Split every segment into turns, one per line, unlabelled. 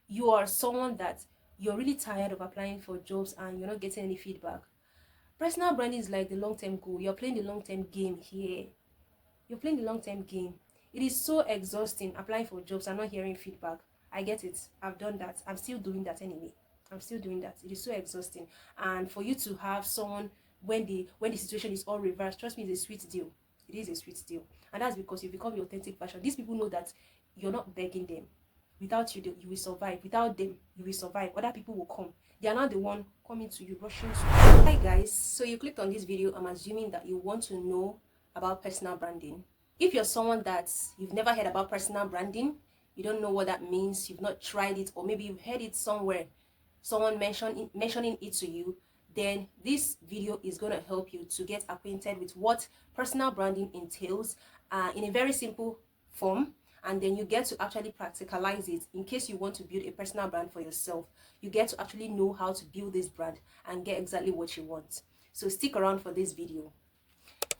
you are someone that you're really tired of applying for jobs and you're not getting any feedback. Personal branding is like the long-term goal. You're playing the long-term game here. You're playing the long-term game. It is so exhausting applying for jobs and not hearing feedback. I get it. I've done that. I'm still doing that anyway. I'm still doing that. It is so exhausting. And for you to have someone when the situation is all reversed, trust me, it's a sweet deal. It is a sweet deal. And that's because you become your authentic version. These people know that you're not begging them. Without you, you will survive. Without them, you will survive. Other people will come. They are not the one coming to you, rushing to you. Hi guys. So you clicked on this video. I'm assuming that you want to know about personal branding. If you're someone that you've never heard about personal branding, you don't know what that means, you've not tried it, or maybe you've heard it somewhere, someone mentioning it to you, then this video is going to help you to get acquainted with what personal branding entails in a very simple form, and then you get to actually practicalize it in case you want to build a personal brand for yourself. You get to actually know how to build this brand and get exactly what you want. So stick around for this video.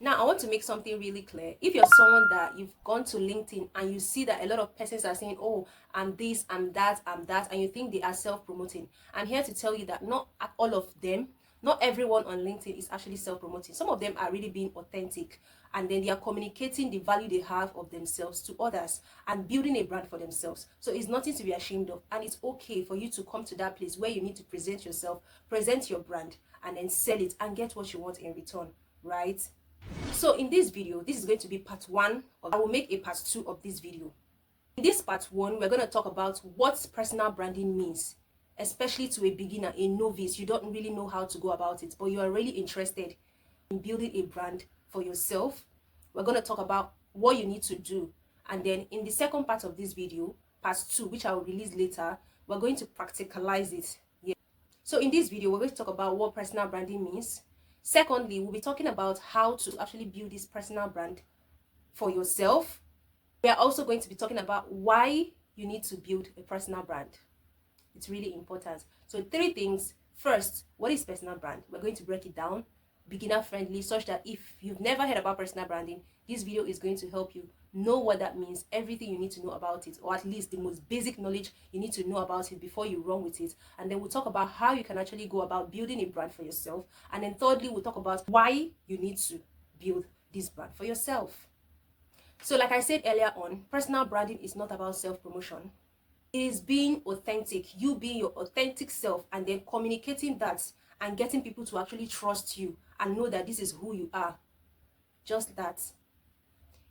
Now, I want to make something really clear. If you're someone that you've gone to LinkedIn and you see that a lot of persons are saying, oh, I'm this, I'm that, and you think they are self-promoting, I'm here to tell you that not all of them, not everyone on LinkedIn is actually self-promoting. Some of them are really being authentic, and then they are communicating the value they have of themselves to others and building a brand for themselves. So it's nothing to be ashamed of, and it's okay for you to come to that place where you need to present yourself, present your brand, and then sell it and get what you want in return, right? So in this video, this is going to be part 1. I will make a part 2 of this video. In this part 1, we're going to talk about what personal branding means, especially to a beginner, a novice. You don't really know how to go about it, but you are really interested in building a brand for yourself. We're going to talk about what you need to do. And then in the second part of this video, part 2, which I will release later, we're going to practicalize it. Yeah. So in this video, we're going to talk about what personal branding means. Secondly, we'll be talking about how to actually build this personal brand for yourself. We are also going to be talking about why you need to build a personal brand. It's really important. So 3 things. First, what is personal brand? We're going to break it down, beginner friendly, such that if you've never heard about personal branding, this video is going to help you know what that means, everything you need to know about it, or at least the most basic knowledge you need to know about it before you run with it. And then we'll talk about how you can actually go about building a brand for yourself. And then thirdly, we'll talk about why you need to build this brand for yourself. So like I said earlier on, personal branding is not about self-promotion. It is being authentic, you being your authentic self, and then communicating that and getting people to actually trust you and know that this is who you are. Just that.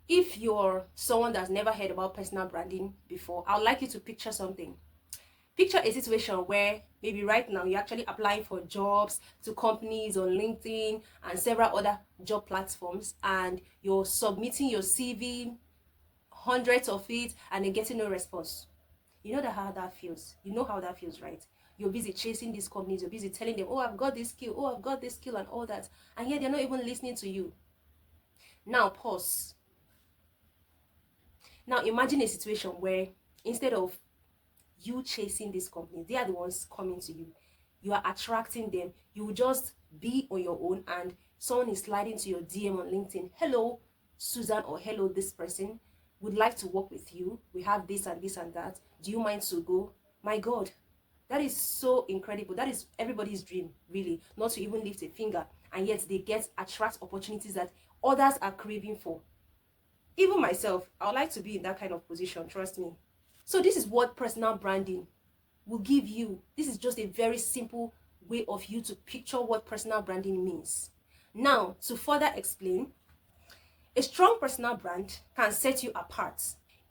If you're someone that's never heard about personal branding before, I would like you to picture something. Picture a situation where maybe right now you're actually applying for jobs to companies on LinkedIn and several other job platforms, and you're submitting your CV, hundreds of it, and then getting no response. You know how that feels. You know how that feels, right? You're busy chasing these companies. You're busy telling them, oh, I've got this skill. Oh, I've got this skill and all that. And yet they're not even listening to you. Now, pause. Now, imagine a situation where instead of you chasing these companies, they are the ones coming to you. You are attracting them. You will just be on your own and someone is sliding to your DM on LinkedIn. Hello, Susan, or hello, this person would like to work with you. We have this and this and that. Do you mind to go? My God, that is so incredible. That is everybody's dream, really, not to even lift a finger. And yet they attract opportunities that others are craving for. Even myself, I would like to be in that kind of position, trust me. So this is what personal branding will give you. This is just a very simple way of you to picture what personal branding means. Now, to further explain, a strong personal brand can set you apart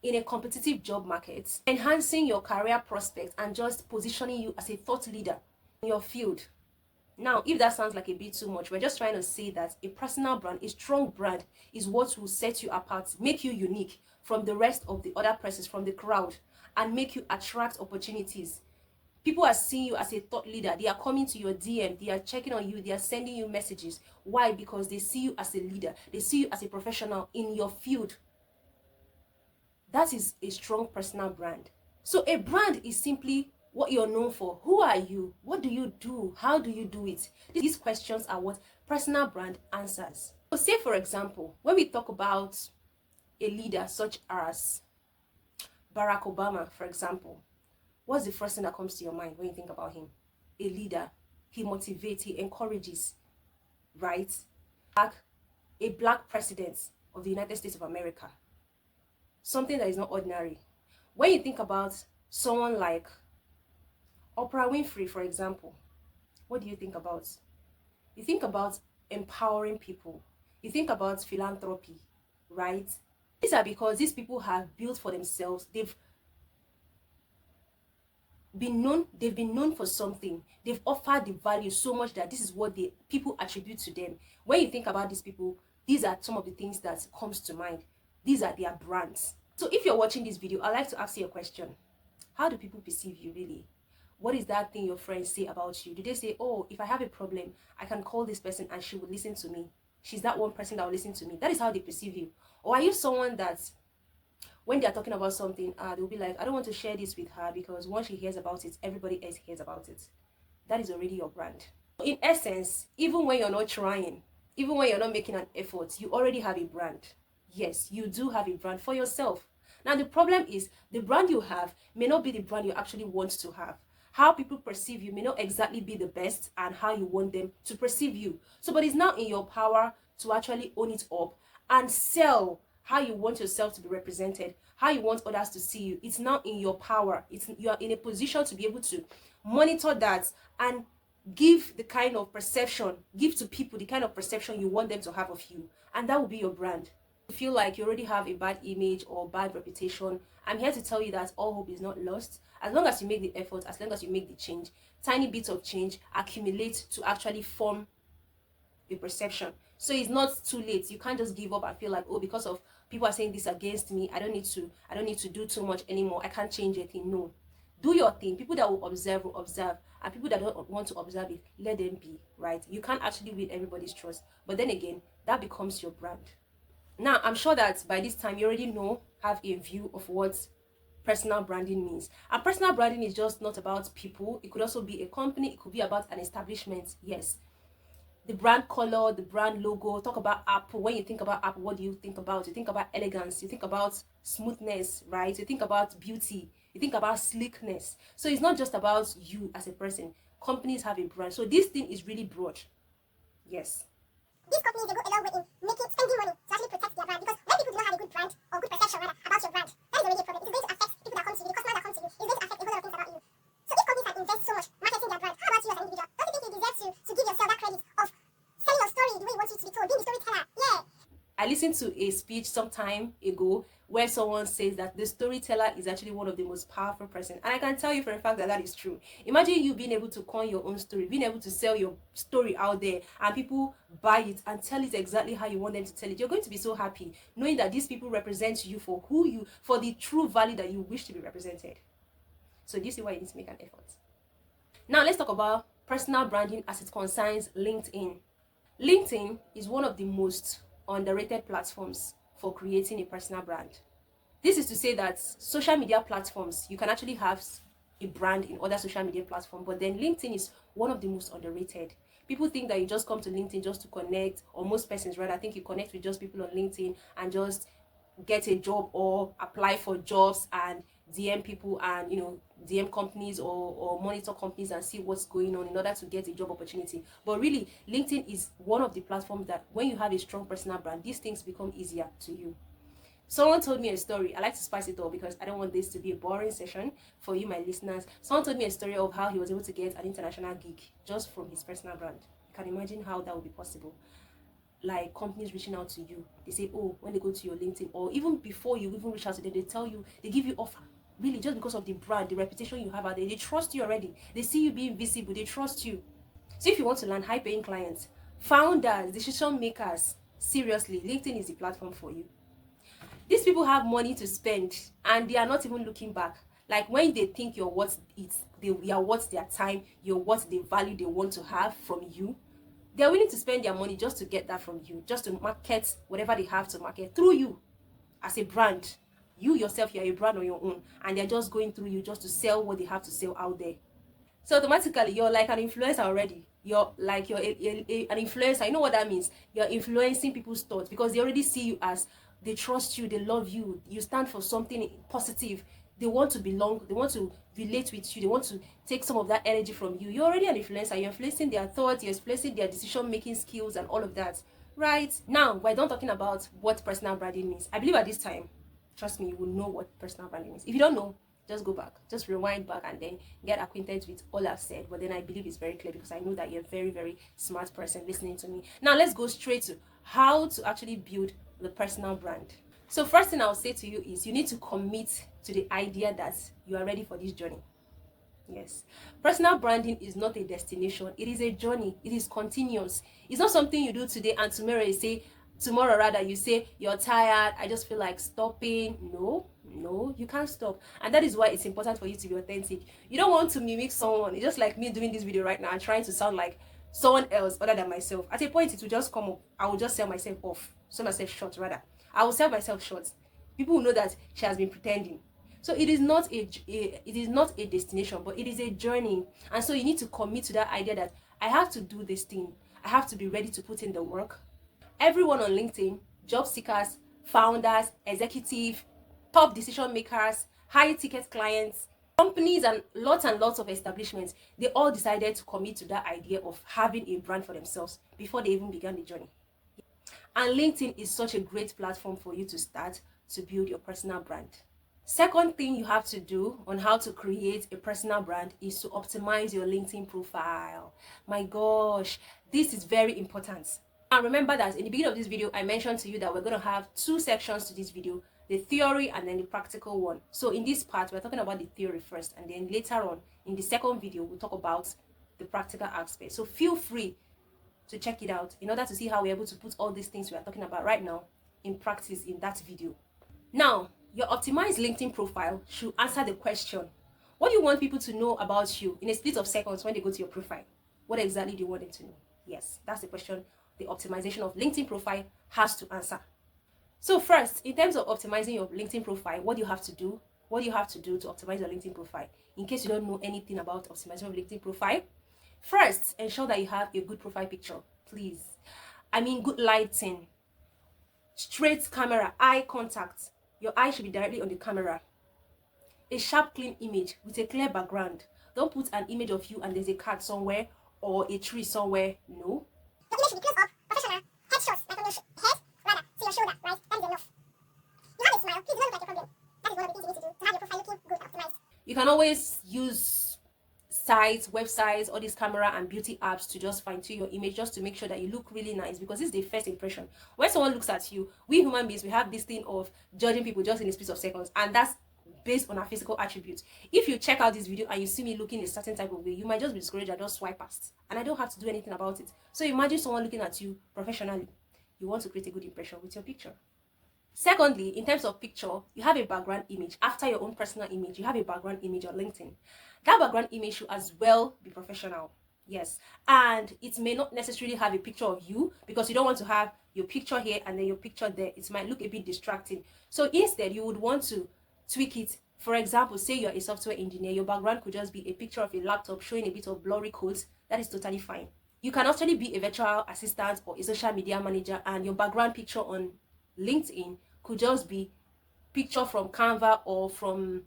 in a competitive job market, enhancing your career prospects and just positioning you as a thought leader in your field. Now, if that sounds like a bit too much, we're just trying to say that a personal brand, a strong brand, is what will set you apart, make you unique from the rest of the other persons, from the crowd, and make you attract opportunities. People are seeing you as a thought leader. They are coming to your DM. They are checking on you. They are sending you messages. Why? Because they see you as a leader. They see you as a professional in your field. That is a strong personal brand. So a brand is simply what you're known for. Who are you? What do you do? How do you do it? These questions are what personal brand answers. So say, for example, when we talk about a leader such as Barack Obama, for example, what's the first thing that comes to your mind when you think about him? A leader. He motivates, he encourages, right? A black president of the United States of America. Something that is not ordinary. When you think about someone like Oprah Winfrey, for example, what do you think about? You think about empowering people. You think about philanthropy, right? These are because these people have built for themselves. They've been known for something. They've offered the value so much that this is what the people attribute to them. When you think about these people, these are some of the things that comes to mind. These are their brands. So if you're watching this video, I'd like to ask you a question. How do people perceive you really? What is that thing your friends say about you? Do they say, oh, if I have a problem, I can call this person and she would listen to me? She's that one person that will listen to me. That is how they perceive you. Or are you someone that when they're talking about something, they'll be like, I don't want to share this with her because once she hears about it, everybody else hears about it. That is already your brand. In essence, even when you're not trying, even when you're not making an effort, you already have a brand. Yes, you do have a brand for yourself. Now, the problem is the brand you have may not be the brand you actually want to have. How people perceive you may not exactly be the best and how you want them to perceive you. So, but it's now in your power to actually own it up and sell how you want yourself to be represented, how you want others to see you. It's now in your power. You are in a position to be able to monitor that and give the kind of perception, give to people the kind of perception you want them to have of you. And that will be your brand. You feel like you already have a bad image or bad reputation, I'm here to tell you that all hope is not lost. As long as you make the effort, as long as you make the change, tiny bits of change accumulate to actually form a perception. So it's not too late. You can't just give up and feel like, oh, because of people are saying this against me, I don't need to do too much anymore. I can't change anything. No. Do your thing. People that will observe, and people that don't want to observe it, let them be, right? You can't actually win everybody's trust. But then again, that becomes your brand. Now, I'm sure that by this time you already have a view of what personal branding means. And personal branding is just not about people. It could also be a company. It could be about an establishment. Yes. The brand color, the brand logo. Talk about Apple. When you think about Apple, what do you think about? You think about elegance. You think about smoothness, right? You think about beauty. You think about sleekness. So it's not just about you as a person. Companies have a brand. So this thing is really broad. Yes.
These companies, they go a long way in spending money to actually protect their brand, because when people do not have a good brand or good perception rather about your brand, that is already a problem. It is going to affect people that come to you, the customers that come to you. It's going to affect a whole lot of things about you. So if companies can invest so much marketing their brand, how about you as an individual? Don't you think you deserve to give yourself that credit of selling your story the way you want you to be told, being the storyteller? Yeah.
I listened to a speech some time ago where someone says that the storyteller is actually one of the most powerful person, and I can tell you for a fact that that is true. Imagine you being able to coin your own story, being able to sell your story out there and people buy it and tell it exactly how you want them to tell it. You're going to be so happy knowing that these people represent you for for the true value that you wish to be represented. So do you see why you need to make an effort? Now let's talk about personal branding as it concerns LinkedIn. LinkedIn is one of the most underrated platforms for creating a personal brand. This is to say that social media platforms, you can actually have a brand in other social media platforms, but then LinkedIn is one of the most underrated. People think that you just come to LinkedIn just to connect, or most persons rather think you connect with just people on LinkedIn and just get a job or apply for jobs and DM people and DM companies or monitor companies and see what's going on in order to get a job opportunity. But really, LinkedIn is one of the platforms that when you have a strong personal brand, these things become easier to you. Someone told me a story. I like to spice it up because I don't want this to be a boring session for you, my listeners. Someone told me a story of how he was able to get an international gig just from his personal brand. You can imagine how that would be possible. Like companies reaching out to you, they say, oh, when they go to your LinkedIn, or even before you even reach out to them, they tell you, they give you offer. Really, just because of the brand, the reputation you have out there, they trust you already. They see you being visible, they trust you. So if you want to land high-paying clients, founders, decision makers, seriously, LinkedIn is the platform for you. These people have money to spend and they are not even looking back. Like when they think you're worth it, you are worth their time, you're worth the value they want to have from you, they're willing to spend their money just to get that from you, just to market whatever they have to market through you as a brand. You yourself, you're a brand on your own, and they're just going through you just to sell what they have to sell out there. So automatically, you're like an influencer already. You're like an influencer. You know what that means? You're influencing people's thoughts because they already see you as, they trust you, they love you, you stand for something positive. They want to belong, they want to relate with you, they want to take some of that energy from you. You're already an influencer. You're influencing their thoughts, you're influencing their decision making skills and all of that. Right now, we're done talking about what personal branding means. I believe at this time, trust me, you will know what personal branding means. If you don't know, just go back, just rewind back and then get acquainted with all I've said. But then I believe it's very clear because I know that you're a very, very smart person listening to me. Now let's go straight to how to actually build the personal brand. So first thing I'll say to you is you need to commit to the idea that you are ready for this journey. Yes. Personal branding is not a destination. It is a journey. It is continuous. It's not something you do today and tomorrow rather you say you're tired, I just feel like stopping. No, you can't stop. And that is why it's important for you to be authentic. You don't want to mimic someone. It's just like me doing this video right now and trying to sound like someone else other than myself. At a point it will just come up. I will just sell myself off. Sell myself short rather. I will sell myself short. People will know that she has been pretending. So it is not a destination, but it is a journey. And so you need to commit to that idea that I have to do this thing. I have to be ready to put in the work. Everyone on LinkedIn, job seekers, founders, executive, top decision makers, high ticket clients, companies and lots of establishments, they all decided to commit to that idea of having a brand for themselves before they even began the journey. And LinkedIn is such a great platform for you to start to build your personal brand. Second thing you have to do on how to create a personal brand is to optimize your LinkedIn profile. My gosh, this is very important. And remember that in the beginning of this video, I mentioned to you that we're going to have two sections to this video, the theory and then the practical one. So in this part, we're talking about the theory first, and then later on, in the second video, we'll talk about the practical aspect. So feel free to check it out in order to see how we're able to put all these things we are talking about right now in practice in that video. Now, your optimized LinkedIn profile should answer the question, what do you want people to know about you in a split of seconds when they go to your profile? What exactly do you want them to know? Yes, that's the question the optimization of LinkedIn profile has to answer. So first, in terms of optimizing your LinkedIn profile, what do you have to do? What do you have to do to optimize your LinkedIn profile? In case you don't know anything about optimizing your LinkedIn profile, first, ensure that you have a good profile picture, please. I mean, good lighting, straight camera, eye contact. Your eye should be directly on the camera. A sharp, clean image with a clear background. Don't put an image of you and there's a cat somewhere or a tree somewhere. No.
Your image should be close up, professional, headshots, like from your head, rather, to your shoulder, right? That is enough. You have a smile, please do not look like a problem. That is one of the things you need to do to have your profile looking good, optimized.
You can always use sites, websites, all these camera and beauty apps to just fine tune your image, just to make sure that you look really nice, because this is the first impression. When someone looks at you, we human beings, we have this thing of judging people just in a space of seconds, and that's based on our physical attributes. If you check out this video and you see me looking a certain type of way, you might just be discouraged and just swipe past, and I don't have to do anything about it. So imagine someone looking at you professionally. You want to create a good impression with your picture. Secondly, in terms of picture, you have a background image. After your own personal image, you have a background image on LinkedIn. That background image should as well be professional. Yes. And it may not necessarily have a picture of you, because you don't want to have your picture here and then your picture there. It might look a bit distracting. So instead, you would want to tweak it. For example, say you're a software engineer, your background could just be a picture of a laptop showing a bit of blurry codes. That is totally fine. You can actually be a virtual assistant or a social media manager, and your background picture on LinkedIn could just be picture from Canva or from.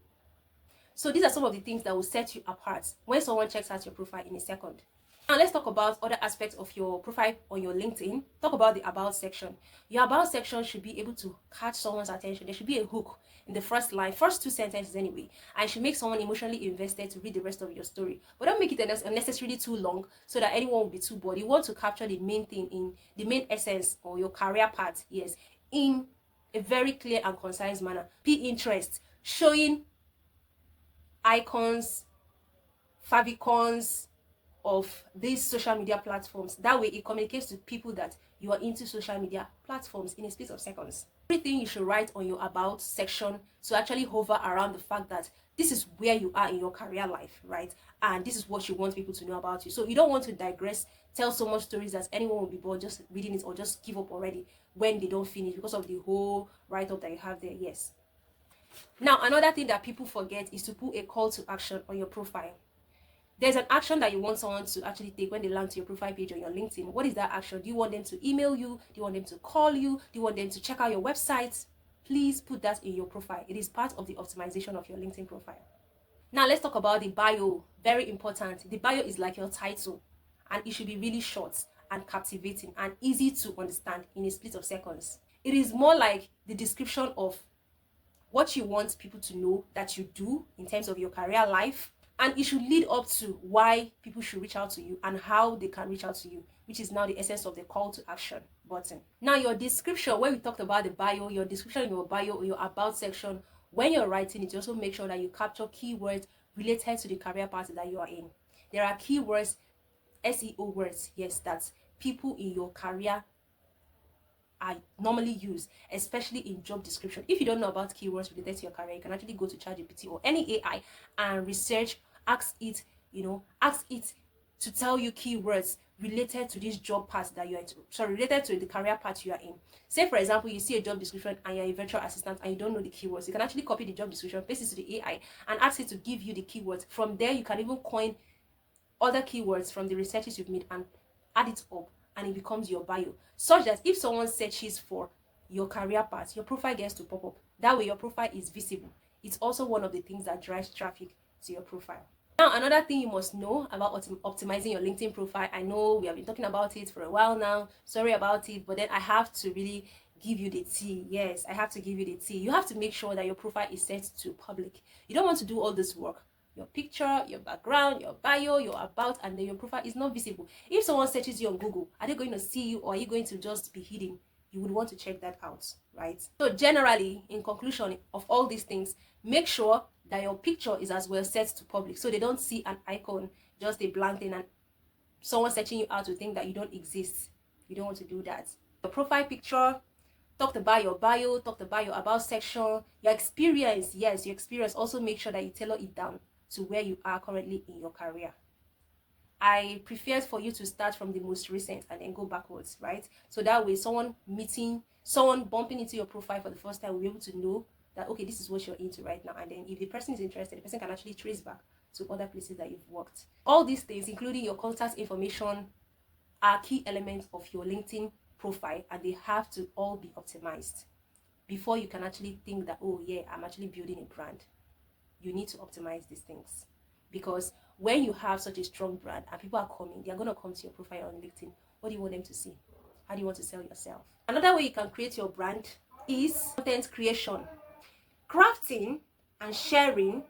So these are some of the things that will set you apart when someone checks out your profile in a second. Now let's talk about other aspects of your profile on your LinkedIn. Talk about the about section. Your about section should be able to catch someone's attention. There should be a hook in the first line, first two sentences anyway, and should make someone emotionally invested to read the rest of your story. But don't make it unnecessarily too long so that anyone will be too bored. You want to capture the main thing, in the main essence or your career path, yes, in a very clear and concise manner. Be interest, showing icons, favicons of these social media platforms. That way it communicates to people that you are into social media platforms in a space of seconds. Everything you should write on your about section to actually hover around the fact that this is where you are in your career life, right? And this is what you want people to know about you. So you don't want to digress, tell so much stories that anyone will be bored just reading it or just give up already when they don't finish because of the whole write-up that you have there. Yes. Now, another thing that people forget is to put a call to action on your profile. There's an action that you want someone to actually take when they land to your profile page on your LinkedIn. What is that action? Do you want them to email you? Do you want them to call you? Do you want them to check out your website? Please put that in your profile. It is part of the optimization of your LinkedIn profile. Now let's talk about the bio. Very important. The bio is like your title, and it should be really short and captivating and easy to understand in a split of seconds. It is more like the description of what you want people to know that you do in terms of your career life, and it should lead up to why people should reach out to you and how they can reach out to you, which is now the essence of the call to action button. Now your description, when we talked about the bio, your description in your bio or your about section, when you're writing it, you also make sure that you capture keywords related to the career path that you are in. There are keywords, SEO words, yes, that people in your career are normally used, especially in job description. If you don't know about keywords related to your career, you can actually go to ChatGPT or any AI and research, ask it, ask it to tell you keywords related to this job path that you are into, sorry, related to the career path you are in. Say for example, you see a job description and you're a virtual assistant and you don't know the keywords, you can actually copy the job description, paste it to the AI and ask it to give you the keywords. From there, you can even coin other keywords from the researches you've made and add it up, and it becomes your bio, such that if someone searches for your career path, your profile gets to pop up. That way your profile is visible. It's also one of the things that drives traffic to your profile. Now, another thing you must know about optimizing your LinkedIn profile, I know we have been talking about it for a while now, sorry about it, but then I have to really give you the tea. Yes, I have to give you the tea. You have to make sure that your profile is set to public. You don't want to do all this work, your picture, your background, your bio, your about, and then your profile is not visible. If someone searches you on Google, are they going to see you or are you going to just be hidden? You would want to check that out, right? So generally, in conclusion of all these things, make sure that your picture is as well set to public, so they don't see an icon, just a blank thing, and someone searching you out to think that you don't exist. You don't want to do that. Your profile picture, talked about your bio, talked about your about section, your experience. Yes, your experience. Also make sure that you tailor it down to where you are currently in your career. I prefer for you to start from the most recent and then go backwards, right? So that way someone bumping into your profile for the first time will be able to know that, okay, this is what you're into right now. And then if the person is interested, the person can actually trace back to other places that you've worked. All these things, including your contact information, are key elements of your LinkedIn profile, and they have to all be optimized before you can actually think that, oh yeah, I'm actually building a brand. You need to optimize these things, because when you have such a strong brand and people are coming, they're going to come to your profile on LinkedIn. What do you want them to see? How do you want to sell yourself? Another way you can create your brand is content creation. Crafting and sharing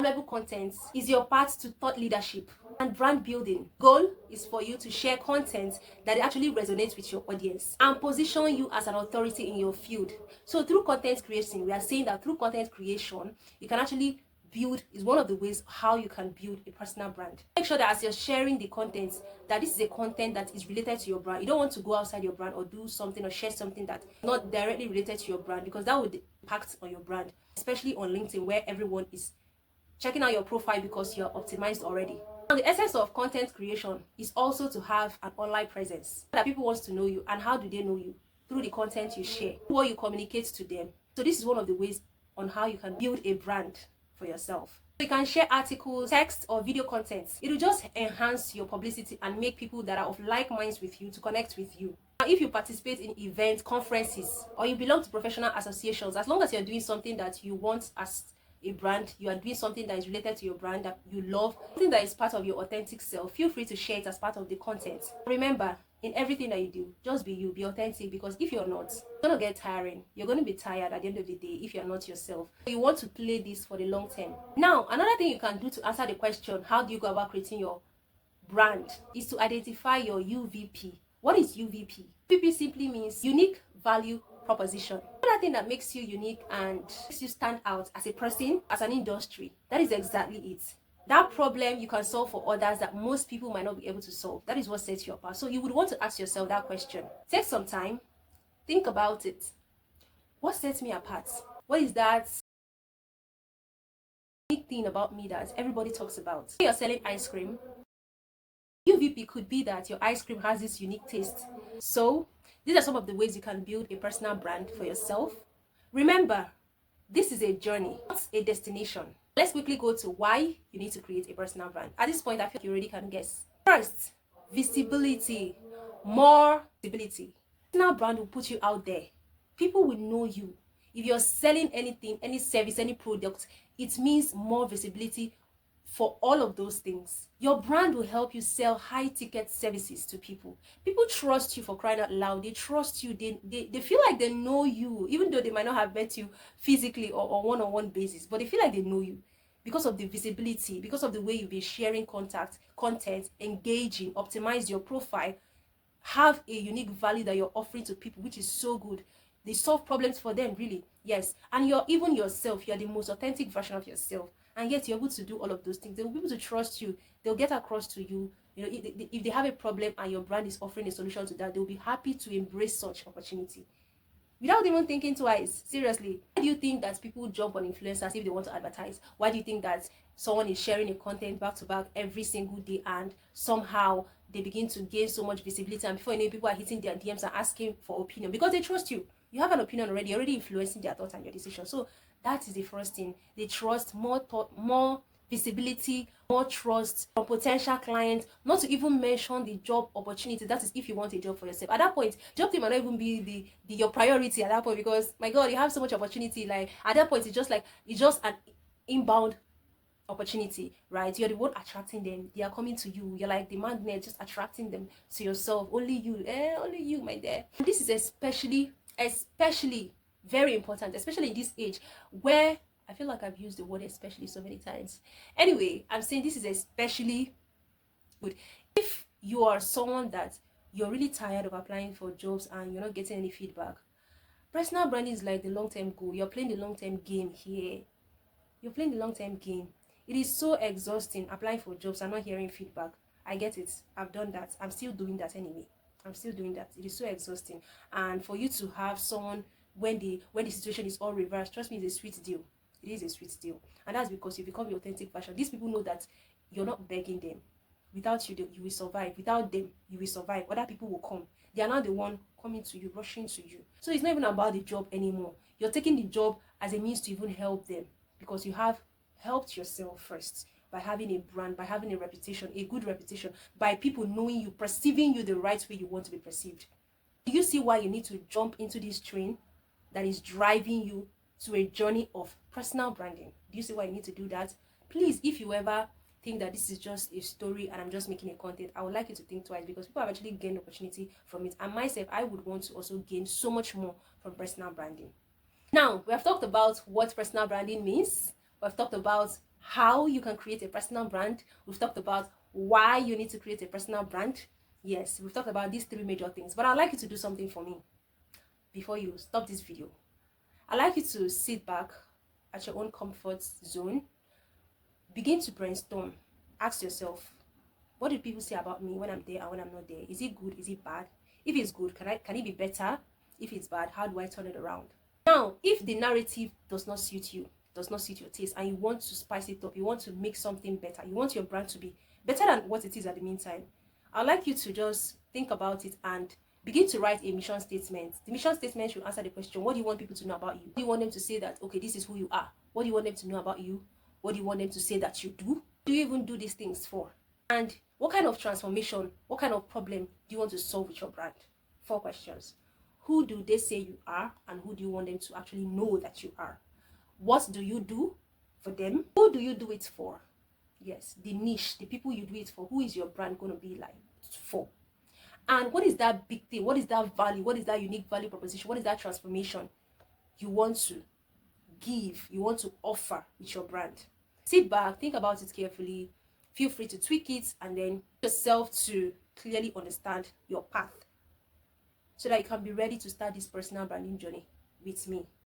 valuable content is your path to thought leadership and brand building. Goal is for you to share content that actually resonates with your audience and position you as an authority in your field. So through content creation, we are saying that through content creation, you can actually build, is one of the ways how you can build a personal brand. Make sure that as you're sharing the content, that this is a content that is related to your brand. You don't want to go outside your brand or do something or share something that's not directly related to your brand, because that would impact on your brand, especially on LinkedIn where everyone is checking out your profile because you're optimized already. Now, the essence of content creation is also to have an online presence that people want to know you. And how do they know you? Through the content you share, what you communicate to them. So this is one of the ways on how you can build a brand for yourself. So you can share articles, text, or video content. It will just enhance your publicity and make people that are of like minds with you to connect with you. Now, if you participate in events, conferences, or you belong to professional associations, as long as you're doing something that you want as a brand, you are doing something that is related to your brand that you love, something that is part of your authentic self, feel free to share it as part of the content. Remember, in everything that you do, just be you, be authentic, because if you're not, it's gonna get tiring. You're gonna be tired at the end of the day if you're not yourself. You want to play this for the long term. Now, another thing you can do to answer the question, how do you go about creating your brand, is to identify your UVP. What is UVP? UVP simply means unique value proposition. Another thing that makes you unique and makes you stand out as a person, as an industry, that is exactly it. That problem you can solve for others that most people might not be able to solve. That is what sets you apart. So you would want to ask yourself that question. Take some time, think about it. What sets me apart? What is that unique thing about me that everybody talks about? You're selling ice cream. UVP could be that your ice cream has this unique taste. So these are some of the ways you can build a personal brand for yourself. Remember, this is a journey, not a destination. Let's quickly go to why you need to create a personal brand. At this point, I feel you already can guess. First, visibility. More visibility. Personal brand will put you out there. People will know you. If you're selling anything, any service, any product, it means more visibility for all of those things. Your brand will help you sell high ticket services to people. People trust you, for crying out loud. They trust you. They feel like they know you, even though they might not have met you physically or on one-on-one basis, but they feel like they know you because of the visibility, because of the way you've been sharing content, engaging, optimize your profile, have a unique value that you're offering to people, which is so good. They solve problems for them, really. Yes. And you're even yourself, you're the most authentic version of yourself, and yet you're able to do all of those things. They will be able to trust you. They'll get across to you. You know, if they have a problem and your brand is offering a solution to that, they'll be happy to embrace such opportunity without even thinking twice. Seriously, why do you think that people jump on influencers if they want to advertise? Why do you think that someone is sharing a content back to back every single day, and somehow they begin to gain so much visibility, and before you know, people are hitting their DMs and asking for opinion because they trust you? You have an opinion already. You're already influencing their thoughts and your decision. So that is the first thing. They trust, more thought, more visibility, more trust from potential clients, not to even mention the job opportunity. That is if you want a job for yourself. At that point, job thing might not even be the your priority at that point, because my god, you have so much opportunity. Like at that point, it's just an inbound opportunity, right? You're the one attracting them. They are coming to you. You're like the magnet, just attracting them to yourself. Only you, my dear. And this is especially very important, especially in this age where I feel like I've used the word especially so many times. Anyway, I'm saying this is especially good if you are someone that you're really tired of applying for jobs and you're not getting any feedback. Personal branding is like the long-term goal. You're playing the long-term game here. You're playing the long-term game. It is so exhausting applying for jobs and not hearing feedback. I get it. I've done that. I'm still doing that anyway. I'm still doing that. It is so exhausting. And for you to have someone when the situation is all reversed, trust me, it's a sweet deal. It is a sweet deal. And that's because you become your authentic version. These people know that you're not begging them. Without you, you will survive. Without them, you will survive. Other people will come. They are not the one coming to you, rushing to you. So it's not even about the job anymore. You're taking the job as a means to even help them, because you have helped yourself first by having a brand, by having a reputation, a good reputation, by people knowing you, perceiving you the right way you want to be perceived. Do you see why you need to jump into this train that is driving you to a journey of personal branding? Do you see why you need to do that? Please, if you ever think that this is just a story and I'm just making a content, I would like you to think twice, because people have actually gained opportunity from it. And myself, I would want to also gain so much more from personal branding. Now, we have talked about what personal branding means. We've talked about how you can create a personal brand. We've talked about why you need to create a personal brand. Yes, we've talked about these three major things. But I'd like you to do something for me before you stop this video. I'd like you to sit back at your own comfort zone. Begin to brainstorm. Ask yourself, what do people say about me when I'm there and when I'm not there? Is it good? Is it bad? If it's good, can it be better? If it's bad, how do I turn it around? Now, if the narrative does not suit you, does not suit your taste, and you want to spice it up, you want to make something better, you want your brand to be better than what it is at the meantime, I'd like you to just think about it and begin to write a mission statement. The mission statement should answer the question, what do you want people to know about you? Do you want them to say that, okay, this is who you are? What do you want them to know about you? What do you want them to say that you do? What do you even do these things for? And what kind of transformation, what kind of problem do you want to solve with your brand? 4 questions. Who do they say you are, and who do you want them to actually know that you are? What do you do for them? Who do you do it for? Yes, the niche, the people you do it for. Who is your brand going to be like for? And what is that big thing? What is that value? What is that unique value proposition? What is that transformation you want to give, you want to offer with your brand? Sit back, think about it carefully. Feel free to tweak it, and then yourself to clearly understand your path, so that you can be ready to start this personal branding journey with me.